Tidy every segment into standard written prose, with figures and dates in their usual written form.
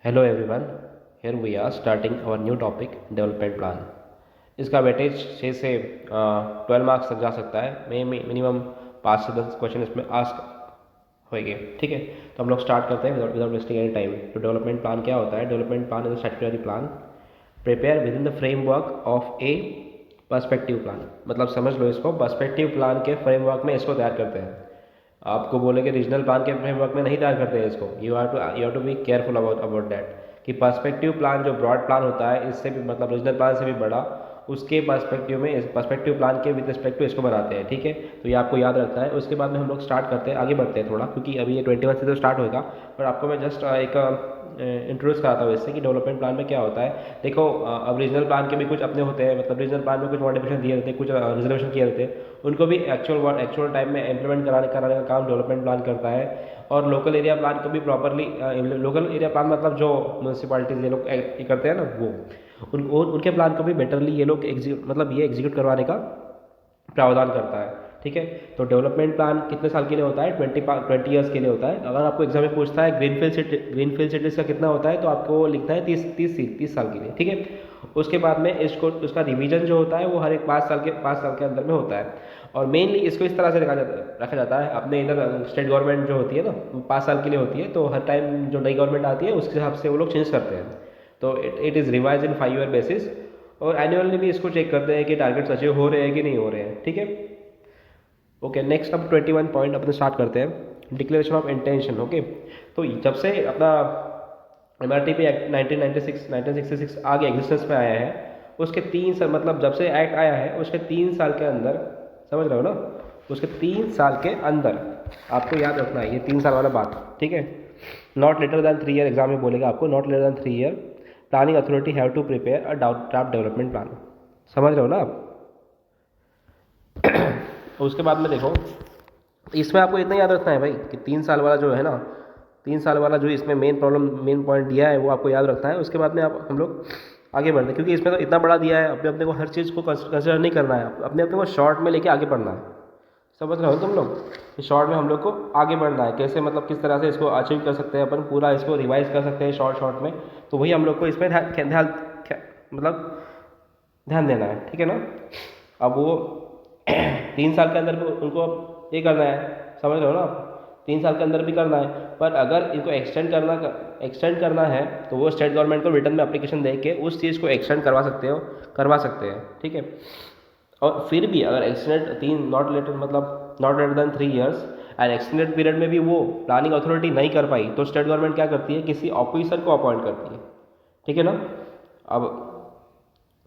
Hello everyone, here we are starting our new topic development plan. इसका weightage 6 से 12 marks तक जा सकता है। मिनिमम 5 से 10 क्वेश्चन इसमें आस्क होंगे। ठीक है, तो हम लोग स्टार्ट करते हैं विदाउट वेस्टिंग एनी टाइम। तो डेवलपमेंट प्लान क्या होता है? Development plan is a statutory plan prepare with in the framework of A perspective plan. मतलब समझ लो इसको, पर्सपेक्टिव प्लान के फ्रेमवर्क में इसको तैयार करते हैं। आपको बोले कि रीजनल प्लान के फ्रेमवर्क में नहीं तैयार करते हैं इसको। You have to be careful about that कि पर्सपेक्टिव प्लान जो ब्रॉड प्लान होता है, इससे भी मतलब रीजनल प्लान से भी बड़ा, उसके पर्सपेक्टिव में इस पर्सपेक्टिव प्लान के विद रिस्पेक्ट टू इसको बनाते हैं। ठीक है, तो ये आपको याद रखना है। उसके बाद में हम लोग स्टार्ट करते हैं, आगे बढ़ते हैं थोड़ा, क्योंकि अभी ये 21 से तो स्टार्ट होगा। पर आपको मैं जस्ट एक इंट्रोड्यूस कराता हूँ इससे कि डेवलपमेंट प्लान में क्या होता है। देखो, अब रीजनल प्लान के भी कुछ अपने होते हैं, मतलब रीजनल प्लान में कुछ मॉडिफिकेशन दिए रहते हैं, कुछ रिजर्वेशन किए रहते हैं, उनको भी एक्चुअल टाइम में इम्प्लीमेंट कराने का काम डेवलपमेंट प्लान करता है। और लोकल एरिया प्लान को भी प्रॉपरली, लोकल एरिया प्लान मतलब जो म्यूनसिपालिटीज ये लोग करते हैं ना, वो उनके प्लान को भी बेटरली ये लोग एग्जीक्यूट करवाने का प्रावधान करता है। ठीक है, तो डेवलपमेंट प्लान कितने साल के लिए होता है? 20 ईयर्स के लिए होता है। अगर आपको एग्जाम में पूछता है ग्रीनफील्ड सिटीज़ का कितना होता है, तो आपको लिखना है 30 साल के लिए। ठीक है, उसके बाद में इसको उसका रिवीजन जो होता है वो हर एक 5 साल के अंदर में होता है। और मेनली इसको इस तरह से रखा जाता है। अपने इधर स्टेट गवर्नमेंट जो होती है ना, 5 साल के लिए होती है, तो हर टाइम जो नई गवर्नमेंट आती है उसके हिसाब से वो लोग चेंज करते हैं। तो it is revise in 5 year basis. और एनुअली भी इसको चेक करते हैं कि टारगेट्स अचीव हो रहे हैं कि नहीं हो रहे हैं। ठीक है, ओके, नेक्स्ट अब 21 पॉइंट अपने स्टार्ट करते हैं। Declaration of intention. ओके, तो जब से अपना MRTP एक्ट 1966 आगे एग्जिस्टेंस में आया है, उसके 3 साल, मतलब जब से एक्ट आया है उसके 3 साल के अंदर, समझ रहे हो ना, उसके 3 साल के अंदर आपको याद रखना है ये 3 साल वाला बात। ठीक है, not later than 3 year, exam में बोलेगा आपको not later than 3 year planning authority have to prepare a draft development plan. समझ रहे हो ना आप? उसके बाद में देखो, इसमें आपको इतना याद रखना है भाई कि 3 साल वाला जो है ना, 3 साल वाला जो इसमें मेन पॉइंट दिया है वो आपको याद रखना है। उसके बाद में आप हम लोग आगे बढ़ते हैं, क्योंकि इसमें तो इतना बड़ा दिया है, अपने को हर चीज़ को कंसिडर नहीं करना है, अपने को शॉर्ट में लेके आगे बढ़ना है। समझ रहे हो तुम लोग? शॉर्ट में हम लोग को आगे बढ़ना है, कैसे, मतलब किस तरह से इसको अचीव कर सकते हैं अपन, पूरा इसको रिवाइज कर सकते हैं शॉर्ट में। तो वही हम लोग को इसमें मतलब ध्यान देना है। ठीक है ना? अब वो 3 साल के अंदर उनको ये करना है, समझ रहे हो ना? 3 साल के अंदर भी करना है, पर अगर इनको एक्सटेंड करना है तो वो स्टेट गवर्नमेंट को रिटर्न में एप्लीकेशन दे के उस चीज़ को एक्सटेंड करवा सकते हैं। ठीक है, और फिर भी अगर extended not later than 3 years and extended period में भी वो प्लानिंग अथॉरिटी नहीं कर पाई, तो स्टेट गवर्नमेंट क्या करती है? किसी ऑफिसर को अपॉइंट करती है। ठीक है ना? अब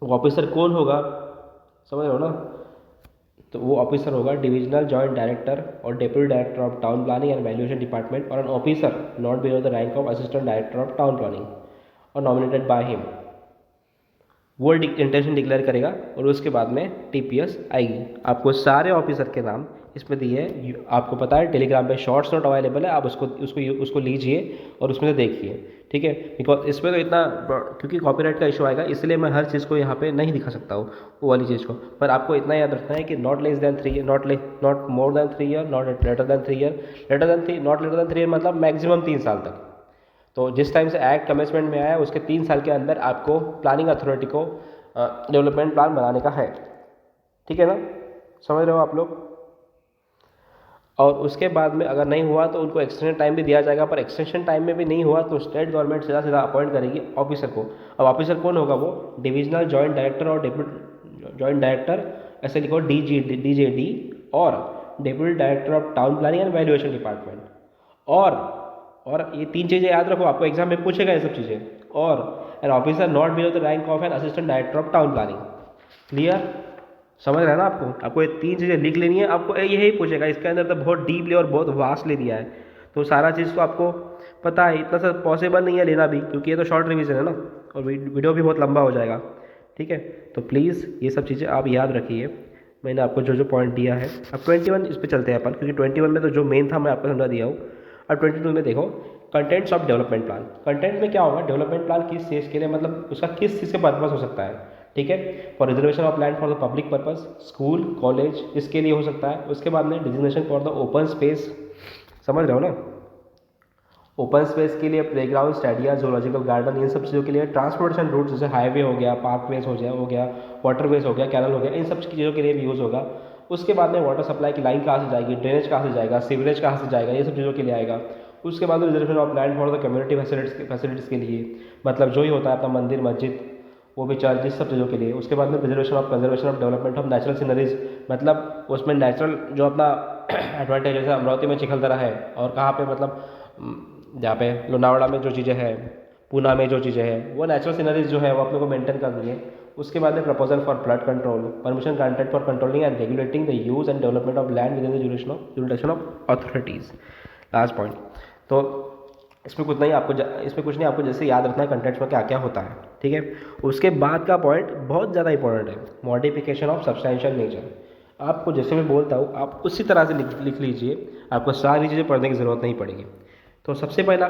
वो ऑफिसर कौन होगा, समझ रहे हो ना? तो वो ऑफिसर होगा डिविजनल जॉइंट डायरेक्टर और deputy director of town planning and valuation department, और an officer not below the rank of assistant director of town planning और नॉमिनेटेड बाय हिम। वो इंटेंशन डिक्लेयर करेगा और उसके बाद में TPS आएगी। आपको सारे ऑफिसर के नाम इसमें दिए है, आपको पता है टेलीग्राम पे शॉर्ट्स नोट अवेलेबल है, आप उसको लीजिए और उसमें से देखिए। ठीक है, बिकॉज इसमें तो इतना, क्योंकि कॉपीराइट का इशू आएगा, इसलिए मैं हर चीज़ को यहाँ पे नहीं दिखा सकता हूँ वो वाली चीज़ को। पर आपको इतना याद रखना है कि not less than 3 year, not more than 3 year, not later than 3 year, not later than 3 year मतलब मैक्सिमम 3 साल तक। तो जिस टाइम से एक्ट कमेंसमेंट में आया उसके 3 साल के अंदर आपको प्लानिंग अथॉरिटी को डेवलपमेंट प्लान बनाने का है। ठीक है ना? समझ रहे हो आप लोग? और उसके बाद में अगर नहीं हुआ तो उनको एक्सटेंशन टाइम भी दिया जाएगा, पर एक्सटेंशन टाइम में भी नहीं हुआ तो स्टेट गवर्नमेंट सीधा अपॉइंट करेगी ऑफिसर को। अब ऑफिसर कौन होगा? वो डिविजनल जॉइंट डायरेक्टर और डेप्यूटी जॉइंट डायरेक्टर, ऐसे लिखो DJD, और deputy director of town planning and valuation department. और ये 3 चीज़ें याद रखो, आपको एग्जाम में पूछेगा ये सब चीज़ें। और an officer not below the rank of an assistant director of town planning. Clear? समझ रहे हैं ना? आपको ये 3 चीज़ें लिख लेनी है। आपको यही पूछेगा, इसके अंदर तो बहुत डीपली और बहुत वास्ट ले दिया है, तो सारा चीज़ तो आपको पता है, इतना सा पॉसिबल नहीं है लेना भी, क्योंकि ये तो शॉर्ट रिवीजन है ना, और वीडियो भी बहुत लंबा हो जाएगा। ठीक है, तो प्लीज़ ये सब चीज़ें आप याद रखिए। मैंने आपको जो पॉइंट दिया है। अब 21 इस पर चलते हैं अपन, क्योंकि 21 में तो जो मेन था मैं आपको समझा दिया हूँ। अब 22 में देखो, contents of development plan. Content में क्या होगा? डेवलपमेंट प्लान किस चीज़ के लिए, मतलब उसका किस चीज़ से पर्पस हो सकता है। ठीक है, for reservation of land for the public purpose, school college, इसके लिए हो सकता है। उसके बाद में designation for the open space, समझ रहे हो ना? ओपन स्पेस के लिए प्लेग्राउंड, स्टेडियम, जूलॉजिकल गार्डन, इन सब चीज़ों के लिए ट्रांसपोर्टेशन रूट जैसे हाईवे हो गया, पार्कवेज हो गया, वाटरवेज हो गया, कैनल हो गया, इन सब चीज़ों के लिए भी यूज़ होगा। उसके बाद में वाटर सप्लाई की लाइन कहाँ से जाएगी, ड्रेनेज कहाँ से जाएगा, सीवरेज कहाँ से जाएगा, ये सब चीज़ों के लिए आएगा। उसके बाद reservation of land for the community facilities के लिए, मतलब जो ही होता है अपना मंदिर मस्जिद वो भी चार्जेस सब चीज़ों के लिए। उसके बाद में conservation of development of natural sceneries, मतलब उसमें नेचुरल जो अपना एडवांटेज जैसे अमरावती में चिखलदरा है, और कहाँ पे मतलब जहाँ पे लोनावड़ा में जो चीज़ें हैं, पूना में जो चीज़ें हैं, वो नेचुरल सीनरीज जो है वो अपने को मेंटेन करनी है। उसके बाद में proposal for flood control, permission granted for controlling and regulating the use and development of land with in the jurisdiction of authorities. Last point. तो इसमें कुछ नहीं आपको जैसे याद रखना है कंटेंट्स में क्या क्या होता है, ठीक है। उसके बाद का पॉइंट बहुत ज़्यादा इंपॉर्टेंट है, मॉडिफिकेशन ऑफ सब्सटेंशियल नेचर। आपको जैसे मैं बोलता हूँ आप उसी तरह से लिख लीजिए, आपको सारी चीज़ें पढ़ने की ज़रूरत नहीं पड़ेगी। तो सबसे पहला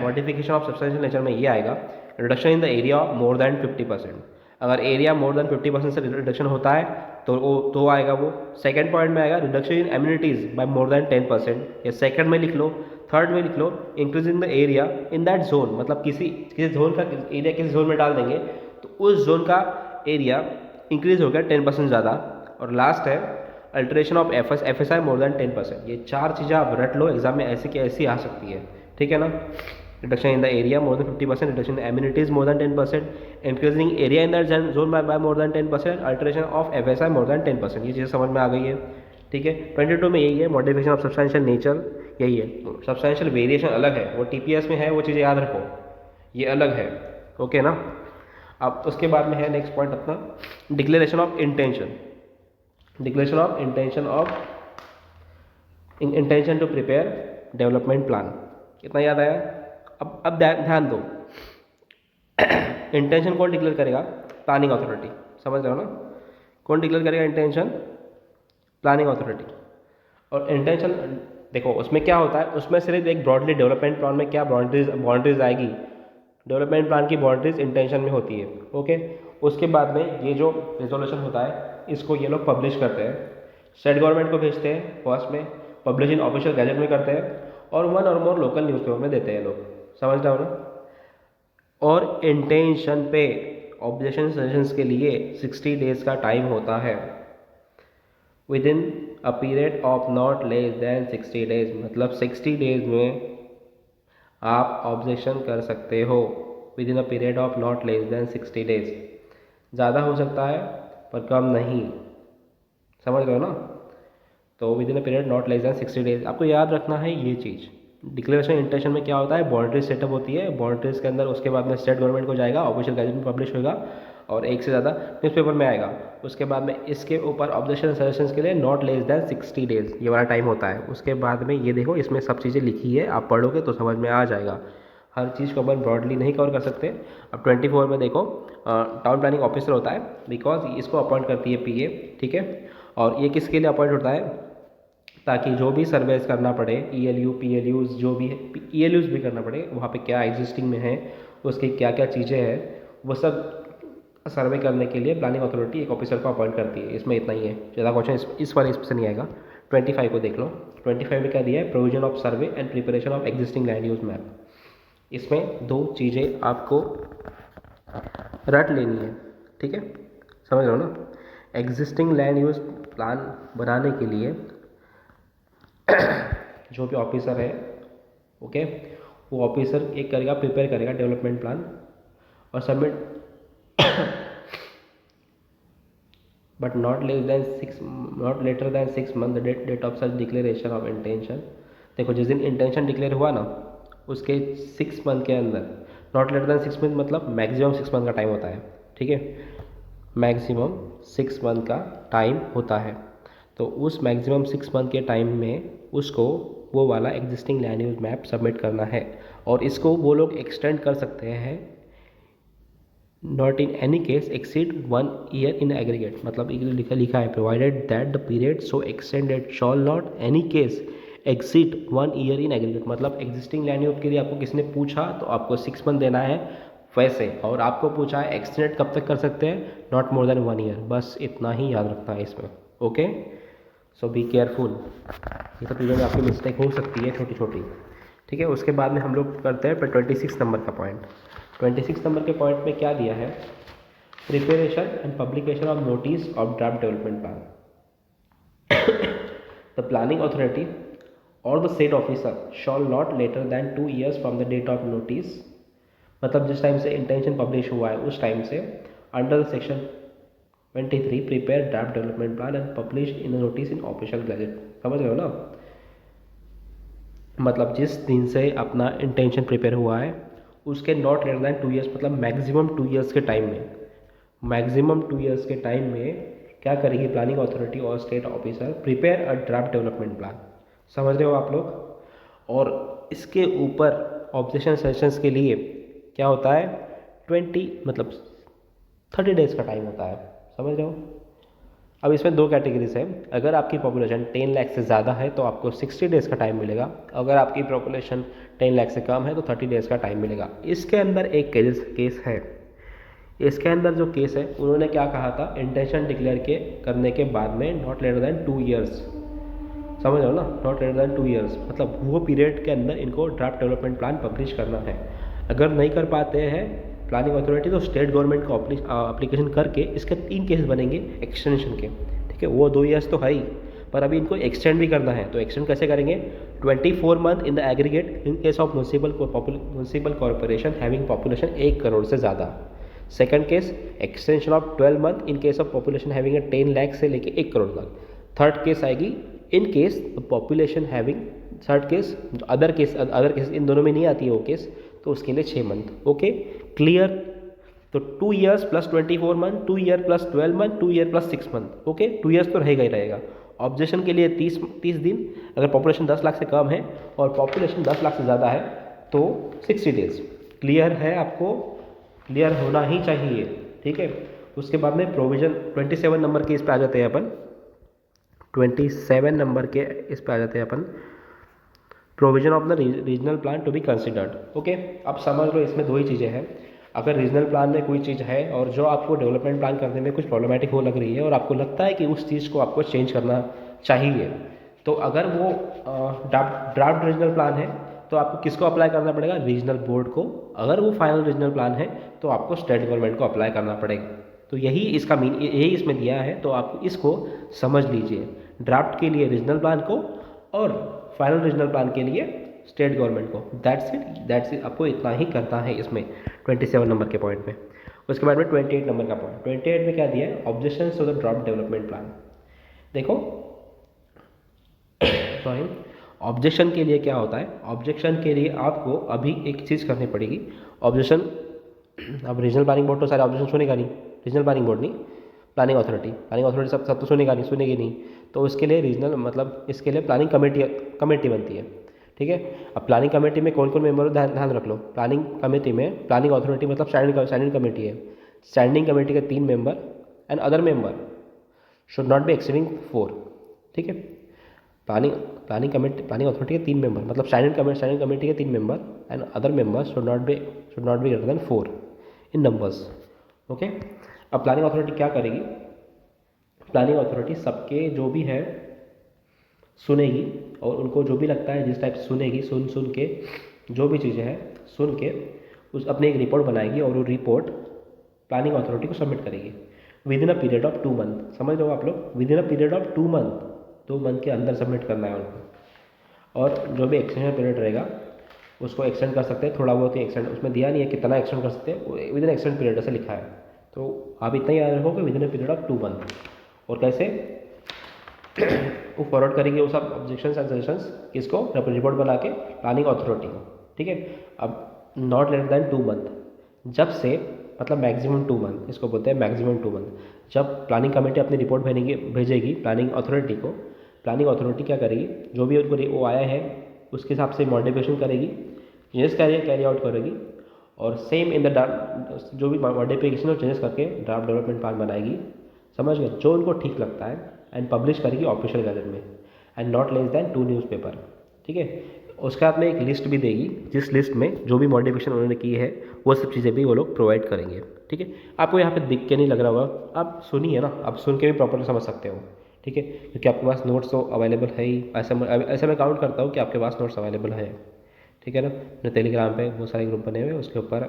मॉडिफिकेशन ऑफ सब्सटेंशियल नेचर में ये आएगा, reduction in the area more than 50%। अगर एरिया मोर देन 50% से रिडक्शन होता है तो आएगा वो। सेकंड पॉइंट में आएगा reduction in amenities by more than 10%, या सेकंड में लिख लो। थर्ड में लिख लो increase in the area in that zone, मतलब किसी जोन का एरिया किसी जोन में डाल देंगे तो उस जोन का एरिया इंक्रीज हो गया 10% ज़्यादा। और लास्ट है alteration of FSI more than 10%। ये चार चीज़ें आप रट लो, एग्जाम में ऐसी की ऐसी आ सकती है, ठीक है ना। Reduction in the area more than 50%, reduction in amenities more than 10%, increasing area in that zone by more than 10%, alteration of FSI more than 10%। ये चीज़ें समझ में आ गई है, ठीक है। 22 में यही है मॉडिफिकेशन ऑफ सब्सटेंशियल नेचर, यही है। सब्सटेंशियल वेरिएशन अलग है, वो TPS में है, वो चीज़ें याद रखो, ये अलग है, ओके ना। अब उसके बाद में है नेक्स्ट पॉइंट अपना declaration of intention. Declaration of intention to prepare development plan, कितना याद आया। अब ध्यान दो, इंटेंशन कौन डिक्लेयर करेगा, प्लानिंग अथॉरिटी, समझ रहे हो ना। कौन डिक्लेयर करेगा इंटेंशन, प्लानिंग अथॉरिटी। और इंटेंशन देखो उसमें क्या होता है, उसमें सिर्फ एक ब्रॉडली डेवलपमेंट प्लान में क्या बाउंड्रीज आएगी, डेवलपमेंट प्लान की बाउंड्रीज इंटेंशन में होती है, ओके। उसके बाद में ये जो रिजोल्यूशन होता है इसको ये लोग पब्लिश करते हैं, स्टेट गवर्नमेंट को भेजते हैं, फर्स्ट में पब्लिश इन ऑफिशियल गैजेट में करते हैं, और 1 और मोर लोकल न्यूज़पेपर में देते हैं लोग, समझ रहे हो ना। और इंटेंशन पे ऑब्जेक्शन सजेशंस के लिए 60 डेज का टाइम होता है, with in a period of not less than 60 days, मतलब 60 डेज में आप ऑब्जेक्शन कर सकते हो, with in a period of not less than 60 days. ज़्यादा हो सकता है पर कम नहीं, समझ रहे हो ना। तो with in a period not less than 60 days, आपको याद रखना है ये चीज़। डिक्लेरेशन इंटेंशन में क्या होता है, बाउंड्रीज सेटअप होती है, बाउंड्रीज के अंदर उसके बाद में स्टेट गवर्नमेंट को जाएगा, ऑफिशियल गैजेट में पब्लिश होगा और एक से ज़्यादा न्यूज़पेपर में आएगा। उसके बाद में इसके ऊपर ऑब्जेक्शन सजेशंस के लिए नॉट लेस देन 60 डेज ये वाला टाइम होता है। उसके बाद में ये देखो इसमें सब चीज़ें लिखी है, आप पढ़ोगे तो समझ में आ जाएगा। हर चीज़ को अपन ब्रॉडली नहीं कवर कर सकते। अब 24 में देखो टाउन प्लानिंग ऑफिसर होता है, बिकॉज इसको अपॉइंट करती है PA, ठीक है। और ये किसके लिए अपॉइंट होता है, ताकि जो भी सर्वेस करना पड़े, ELU PLUs जो भी है, ELUs भी करना पड़े, वहाँ पे क्या एग्जिस्टिंग में है, उसकी क्या क्या चीज़ें हैं, वो सब सर्वे करने के लिए प्लानिंग अथॉरिटी एक ऑफिसर को अपॉइंट करती है। इसमें इतना ही है, ज़्यादा क्वेश्चन इस वाले इससे नहीं आएगा। 25 को देख लो, 25 में क्या दिया है, provision of survey and preparation of existing land use map. इसमें दो चीज़ें आपको रट लेनी है, ठीक है, समझ रहे हो ना। एग्जिस्टिंग लैंड यूज प्लान बनाने के लिए जो भी ऑफिसर है, ओके, वो ऑफिसर एक करेगा, प्रिपेयर करेगा डेवलपमेंट प्लान और submit, but not later than 6 month date of such declaration of intention. देखो जिस दिन इंटेंशन डिक्लेयर हुआ ना उसके 6 मंथ के अंदर, नॉट लेटर देन 6 मंथ मतलब मैक्सिमम 6 मंथ का टाइम होता है, ठीक है, मैक्सिमम 6 मंथ का टाइम होता है। तो उस मैक्सिमम 6 मंथ के टाइम में उसको वो वाला existing land use map submit करना है। और इसको वो लोग एक्सटेंड कर सकते हैं, not in any case exceed 1 year in aggregate, मतलब लिखा है provided that the period so extended shawl not any case exceed 1 year in aggregate. मतलब एग्जिस्टिंग लैंड यूज के लिए आपको किसने पूछा तो आपको 6 मंथ देना है वैसे, और आपको पूछा है एक्सटेंड कब तक कर सकते हैं, नॉट मोर देन 1 ईयर, बस इतना ही याद रखना है इसमें, ओके। सो बी केयरफुल, ये सब चीज़ों में आपकी मिस्टेक हो सकती है छोटी छोटी, ठीक है। उसके बाद में हम लोग करते हैं 26 नंबर का पॉइंट। 26 नंबर के पॉइंट में क्या दिया है, preparation and publication of notice of draft development plan. The planning authority और the said officer shall not later than 2 years from the date of notice, मतलब जिस टाइम से इंटेंशन पब्लिश हुआ है उस टाइम से, under the section 23 prepare draft development plan and publish in notice in official gadget. समझ रहे हो ना, मतलब जिस दिन से अपना इंटेंशन प्रिपेयर हुआ है उसके नॉट लेटर दैन 2 years, मतलब मैक्सिमम 2 years के टाइम में, मैक्सिमम 2 years के टाइम में क्या करेगी प्लानिंग अथॉरिटी और state officer, prepare a draft development plan. समझ रहे हो आप लोग। और इसके ऊपर ऑब्जेक्शन सेशंस के लिए क्या होता है, 30 डेज का टाइम होता है। समझ रहे हो। अब इसमें दो कैटेगरीज है, अगर आपकी पॉपुलेशन 10 लाख से ज़्यादा है तो आपको 60 डेज़ का टाइम मिलेगा, अगर आपकी पॉपुलेशन 10 लाख से कम है तो 30 डेज़ का टाइम मिलेगा। इसके अंदर एक केस है, इसके अंदर जो केस है उन्होंने क्या कहा था, इंटेंशन डिक्लेयर करने के बाद में नॉट लेटर दैन 2 years, समझ रहे हो ना, नॉट लेटर दैन 2 years, मतलब वो पीरियड के अंदर इनको ड्राफ्ट डेवलपमेंट प्लान पब्लिश करना है। अगर नहीं कर पाते हैं प्लानिंग अथॉरिटी तो स्टेट गवर्नमेंट को एप्लीकेशन करके इसके 3 केस बनेंगे एक्सटेंशन के। ठीक है, वो 2 years तो है ही, पर अभी इनको एक्सटेंड भी करना है, तो एक्सटेंड कैसे करेंगे, 24 month in the aggregate in case of municipal corporation having population 1 crore से ज़्यादा। Second case, extension of 12 month in case of population having 10 lakh से लेके 1 करोड़ तक। थर्ड केस आएगी in case population having, third case other case in दोनों में नहीं आती है वो केस, तो उसके लिए 6 month। Okay, clear. तो 2 years plus 24 month, 2 year plus 12 month, 2 year plus 6 month। Okay, 2 years तो रहेगा ही रहेगा। ऑब्जेक्शन के लिए 30 दिन, अगर पॉपुलेशन 10 लाख से कम है और पॉपुलेशन 10 लाख से ज़्यादा है तो 60 डेज। क्लियर है आपको, क्लियर होना ही चाहिए। ठीक है, उसके बाद में प्रोविजन 27 नंबर के इस पे आ जाते हैं अपन, 27 नंबर के इस पे आ जाते हैं अपन, provision of the regional plan to be considered. Okay, अब समझ लो इसमें दो ही चीज़ें हैं। अगर रीजनल प्लान में कोई चीज़ है और जो आपको डेवलपमेंट प्लान करने में कुछ प्रॉब्लमेटिक हो लग रही है और आपको लगता है कि उस चीज़ को आपको चेंज करना चाहिए, तो अगर वो ड्राफ्ट रीजनल प्लान है तो आपको किसको अप्लाई करना पड़ेगा, रीजनल बोर्ड को। अगर वो फाइनल रीजनल प्लान है तो आपको स्टेट गवर्नमेंट को अप्लाई करना पड़ेगा। तो यही इसका यही इसमें दिया है, तो आप इसको समझ लीजिए, ड्राफ्ट के लिए रीजनल प्लान को और फाइनल रीजनल प्लान के लिए स्टेट गवर्नमेंट को। दैट्स इट, आपको इतना ही करना है इसमें 27 नंबर के पॉइंट में। उसके बाद में 28 नंबर का पॉइंट, 28 में क्या दिया है, objection to the draft development plan. देखो सॉरी, ऑब्जेक्शन के लिए क्या होता है, ऑब्जेक्शन के लिए आपको अभी एक चीज़ करनी पड़ेगी। ऑब्जेक्शन, अब रीजनल प्लानिंग बोर्ड तो सारे ऑब्जेक्शन सुनेगा नहीं, रीजनल प्लानिंग बोर्ड नहीं, प्लानिंग अथॉरिटी सब तो सुनेगी नहीं। तो उसके लिए रीजनल, मतलब इसके लिए प्लानिंग कमेटी बनती है। ठीक है, अब प्लानिंग कमेटी में कौन कौन मेंबर हो, ध्यान रख लो। प्लानिंग कमेटी में प्लानिंग अथॉरिटी मतलब स्टैंडिंग कमेटी है, स्टैंडिंग कमेटी के 3 member and other member should not be exceeding 4। ठीक है, प्लानिंग अथॉरिटी के 3 मेंबर मतलब स्टैंडिंग कमेटी के 3 member and other member should not be greater than 4 in numbers. Okay, अब planning authority क्या करेगी, प्लानिंग अथॉरिटी सबके जो भी है सुनेगी और उनको जो भी लगता है जिस टाइप से सुनेगी, सुन के जो भी चीज़ें हैं सुन के उस अपनी एक रिपोर्ट बनाएगी और वो रिपोर्ट प्लानिंग अथॉरिटी को सबमिट करेगी with in a period of 2 month। समझ लो आप लोग, with in a period of 2 month, 2 month के अंदर सबमिट करना है उनको। और जो भी एक्सटेंशन पीरियड रहेगा उसको एक्सटेंड कर सकते हैं, थोड़ा बहुत ही एक्सटेंड, उसमें दिया नहीं है कितना एक्सटेंड कर सकते हैं, विद इन एक्सटेंड पीरियड ऐसे लिखा है। तो आप इतना याद रखोगे with in a period of 2 month। और कैसे वो फॉरवर्ड करेंगे वो सब ऑब्जेक्शंस एंड सजेशंस किसको, रिपोर्ट बना के प्लानिंग अथॉरिटी को। ठीक है, अब नॉट लेटर दैन 2 month, जब से मतलब मैक्सिमम 2 month, इसको बोलते हैं मैक्सिमम 2 month। जब प्लानिंग कमेटी अपनी रिपोर्ट भेजेगी प्लानिंग अथॉरिटी को, प्लानिंग अथॉरिटी क्या करेगी, जो भी उनको वो आया है उसके हिसाब से मॉडिफिकेशन करेगी, चेंजेस कैरी आउट करेगी और सेम इन द जो भी मॉडिफिकेशन और चेंजेस करके ड्राफ्ट डेवलपमेंट प्लान बनाएगी। समझ गए, जो उनको ठीक लगता है एंड पब्लिश करेगी ऑफिशियल गैजेट में and not less then 2 newspaper. ठीक है, उसके बाद में एक लिस्ट भी देगी जिस लिस्ट में जो भी मॉडिफिकेशन उन्होंने की है वो सब चीज़ें भी वो लोग प्रोवाइड करेंगे। ठीक है, आपको यहाँ पे दिख के नहीं लग रहा होगा, आप सुनिए ना, आप सुन के भी प्रॉपरली समझ सकते हो। ठीक है, क्योंकि आपके पास नोट्स तो अवेलेबल है ही, ऐसा मैं काउंट करता हूँ कि आपके पास नोट्स अवेलेबल है। ठीक है ना। अपने टेलीग्राम पे बहुत सारे ग्रुप बने हुए हैं, उसके ऊपर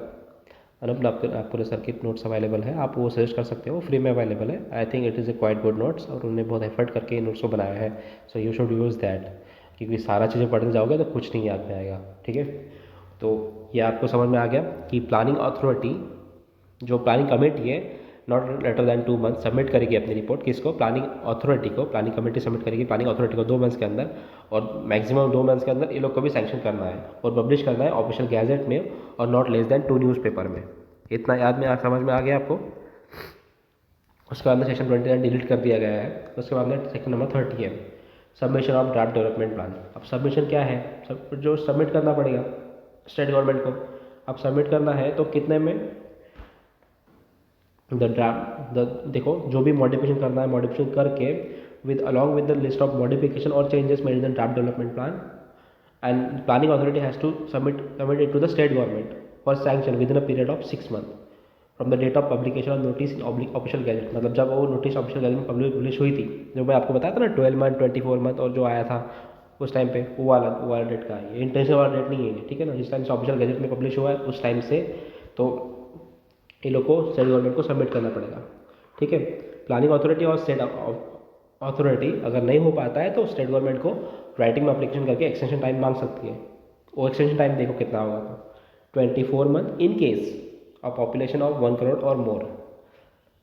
अनुप नागपुरे सर की नोट्स अवेलेबल है, आप वो सजेस्ट कर सकते हो, फ्री में अवेलेबल है। I think it is a quite good notes, और उन्होंने बहुत एफर्ट करके इन नोट्स को बनाया है। So you should use that, क्योंकि सारा चीज़ें पढ़ने जाओगे तो कुछ नहीं याद में आएगा। ठीक है, तो ये आपको समझ में आ गया कि प्लानिंग अथॉरिटी, जो प्लानिंग कमेटी है, not later than 2 month submit करेगी अपनी रिपोर्ट, किसको, प्लानिंग अथॉरिटी को। प्लानिंग कमेटी सबमिट करेगी प्लानिंग अथॉरिटी को 2 मंथ्स के अंदर, और मैक्सिमम 2 मंथ्स के अंदर ये लोग को भी सैंक्शन करना है और पब्लिश करना है ऑफिशियल गैजेट में, और नॉट लेस दैन 2 न्यूज़पेपर में। इतना याद में समझ में आ गया आपको। उसके बाद में सेक्शन 29 डिलीट कर दिया गया है। उसके बाद में सेक्शन नंबर 30 है, submission of draft development plan. अब सबमिशन क्या है, जो सबमिट करना पड़ेगा स्टेट गवर्नमेंट को। अब सबमिट करना है तो कितने में, देखो जो भी मॉडिफिकेशन करना है, मॉडिफिकेशन करके with along with the list of modification और changes made in the draft development plan, and planning authority has to submit it to the state government for sanction within a period of 6 month from the date of publication of notice in official gazette. मतलब जब वो notice official gazette में publish हुई थी, जो मैं आपको बताया था ना 12 मंथ 24 मंथ और जो आया था उस टाइम पे, वो वाला डेट का है, ये इंटेंशनल वाला डेट नहीं है। ठीक है ना, जिस टाइम से ऑफिशियल गैजेट में पब्लिश हुआ है उस टाइम से तो ये लोग को स्टेट गवर्नमेंट को सबमिट करना पड़ेगा। ठीक है, प्लानिंग अथॉरिटी और स्टेट अथॉरिटी अगर नहीं हो पाता है तो स्टेट गवर्नमेंट को राइटिंग में अप्लीकेशन करके एक्सटेंशन टाइम मांग सकती है। वो एक्सटेंशन टाइम देखो कितना होगा, तो 24 month in case of population of 1 crore और मोर,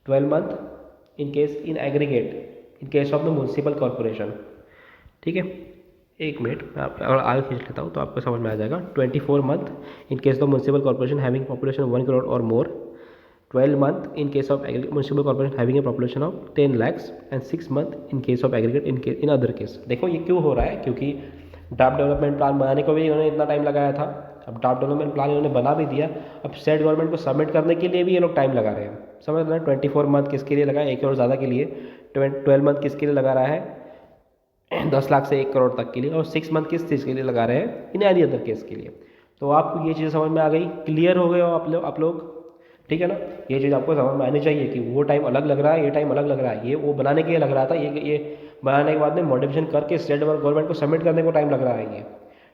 12 month in case in aggregate in case of the municipal corporation. ठीक है, एक मिनट मैं अगर आगे खींच लेता हूँ तो आपको समझ में आ जाएगा। 24 month in case of municipal corporation having population 1 crore और मोर, 12 month in case of municipal corporation having a population of 10 lakhs, and 6 month in case of aggregate in other case। देखो ये क्यों हो रहा है, क्योंकि ड्राफ्ट डेवलपमेंट प्लान बनाने को भी इन्होंने इतना टाइम लगाया था। अब ड्राफ्ट डेवलपमेंट प्लान इन्होंने बना भी दिया, अब स्टेट गवर्नमेंट को सबमिट करने के लिए भी ये लोग टाइम लगा रहे हैं। समझ रहे हैं, 24 मंथ किसके लिए लगा है, 1 करोड़ ज़्यादा के लिए, 12 मंथ किसके लिए लगा रहा है 10 लाख से 1 करोड़ तक के लिए, और 6 मंथ किस चीज़ के लिए लगा रहे हैं, इन एनी अदर केस के लिए। तो आपको ये चीज़ समझ में आ गई, क्लियर हो गए हो आप लोग। ठीक है ना, ये चीज़ आपको समझ में आनी चाहिए कि वो टाइम अलग लग रहा है, ये टाइम अलग लग रहा है। ये वो बनाने के लिए लग रहा था, ये बनाने के बाद में मॉडिफिकेशन करके स्टेट गवर्नमेंट को सबमिट करने को टाइम लग रहा है ये।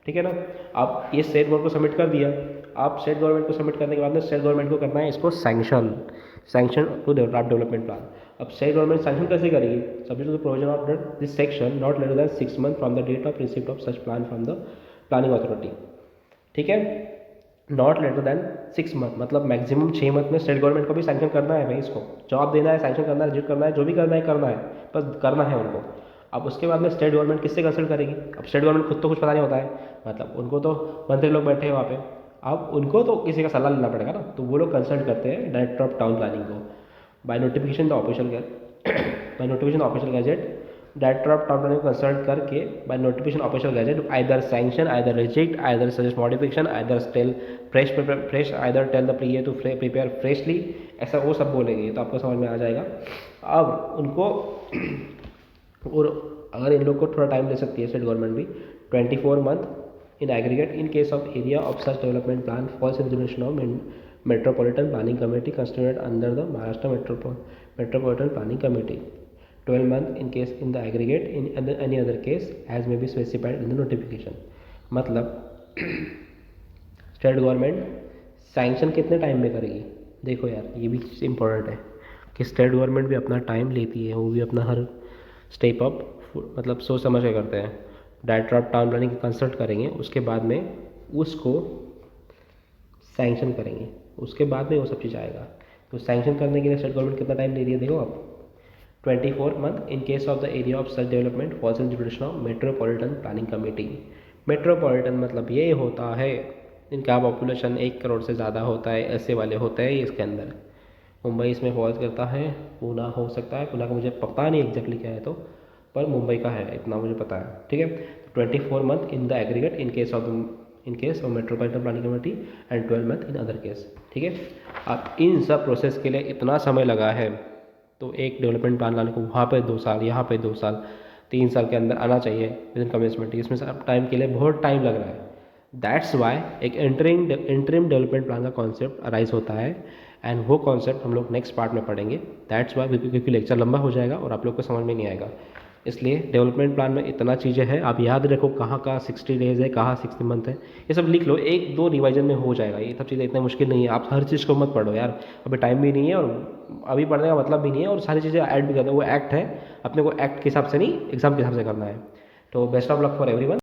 ठीक है ना, आप ये स्टेट गवर्नमेंट को सबमिट कर दिया, आप स्टेट गवर्नमेंट को सबमिट करने के बाद में स्टेट गवर्नमेंट को करना है इसको sanction to draft development plan. अब स्टेट गवर्नमेंट सैंक्शन कैसे करेगी, subject to the provision of this section not later than 6 month from the date of receipt of such plan from the planning authority. ठीक है, not later than 6 month, मतलब maximum 6 month में state government को भी sanction करना है भाई, इसको जवाब देना है, सैंक्शन करना है, रिजेक्ट करना है, जो भी करना है, बस करना है उनको। अब उसके बाद में स्टेट गवर्नमेंट किससे कंसल्ट करेगी, अब स्टेट गवर्नमेंट खुद तो कुछ पता नहीं होता है, मतलब उनको तो मंत्री लोग बैठे हैं वहाँ पे, अब उनको तो किसी का सलाह लेना पड़ेगा ना, तो वो लोग कंसल्ट करते हैं डायरेक्टर ऑफ टाउन प्लानिंग को by notification official gazette. Director of town planning को कंसल्ट करके by notification official gazette either sanction, either reject, either suggest modification, either tell fresh, either tell the प्रीए to prepare freshly, ऐसा वो सब बोलेंगे, तो आपको समझ में आ जाएगा। अब उनको और अगर इन लोग को थोड़ा टाइम ले सकती है स्टेट गवर्नमेंट भी, 24 month in aggregate in case of area of such development plan falls in jurisdiction of metropolitan planning committee constituted under the Maharashtra metropolitan planning committee, 12 month in case in the aggregate in any other case as may be specified in the notification। मतलब state government sanction कितने time में करेगी, देखो यार ये भी चीज़ important है कि स्टेट गवर्नमेंट भी अपना टाइम लेती है, वो भी अपना हर स्टेप अप मतलब सोच समझ के करते हैं। Director of town planning consult करेंगे, उसके बाद में उसको सैंक्शन करेंगे, उसके बाद में वो सब चीज़ आएगा। तो सैंक्शन करने के लिए स्टेट गवर्नमेंट कितना टाइम ले रही है, देखो आप 24 month in case of the area of such development falls in jurisdiction of metropolitan planning committee। Metropolitan मतलब ये होता है इनका पॉपुलेशन 1 करोड़ से ज़्यादा होता है, ऐसे वाले होते हैं इसके अंदर। मुंबई इसमें फॉल्स करता है, पूना हो सकता है, पूना का मुझे पता नहीं एग्जैक्टली क्या है तो, पर मुंबई का है इतना मुझे पता है। ठीक है, 24 month in the aggregate in case of metropolitan planning committee and 12 month in other case. ठीक है, अब इन सब प्रोसेस के लिए इतना समय लगा है, तो एक डेवलपमेंट प्लान लाने को वहाँ पे 2 साल, यहाँ पे 2 साल, 3 साल के अंदर आना चाहिए विद इन कमिटमेंट, इसमें सब टाइम के लिए बहुत टाइम लग रहा है। दैट्स वाई एक इंटरिम डेवलपमेंट प्लान का कॉन्सेप्ट अराइज होता है, एंड वो कॉन्सेप्ट हम लोग नेक्स्ट पार्ट में पढ़ेंगे। दैट्स वाई, क्योंकि लेक्चर लंबा हो जाएगा और आप लोग को समझ में नहीं आएगा। इसलिए डेवलपमेंट प्लान में इतना चीज़ें हैं, आप याद रखो कहाँ कहाँ 60 डेज़ है, कहाँ 60 मंथ है, ये सब लिख लो, एक दो रिवाइजन में हो जाएगा। ये सब चीज़ें इतना मुश्किल नहीं है, आप हर चीज़ को मत पढ़ो यार, अभी टाइम भी नहीं है और अभी पढ़ने का मतलब भी नहीं है, और सारी चीज़ें ऐड भी करना है, वो एक्ट है, अपने को एक्ट के हिसाब से नहीं एग्ज़ाम के हिसाब से करना है। तो best of luck for everyone.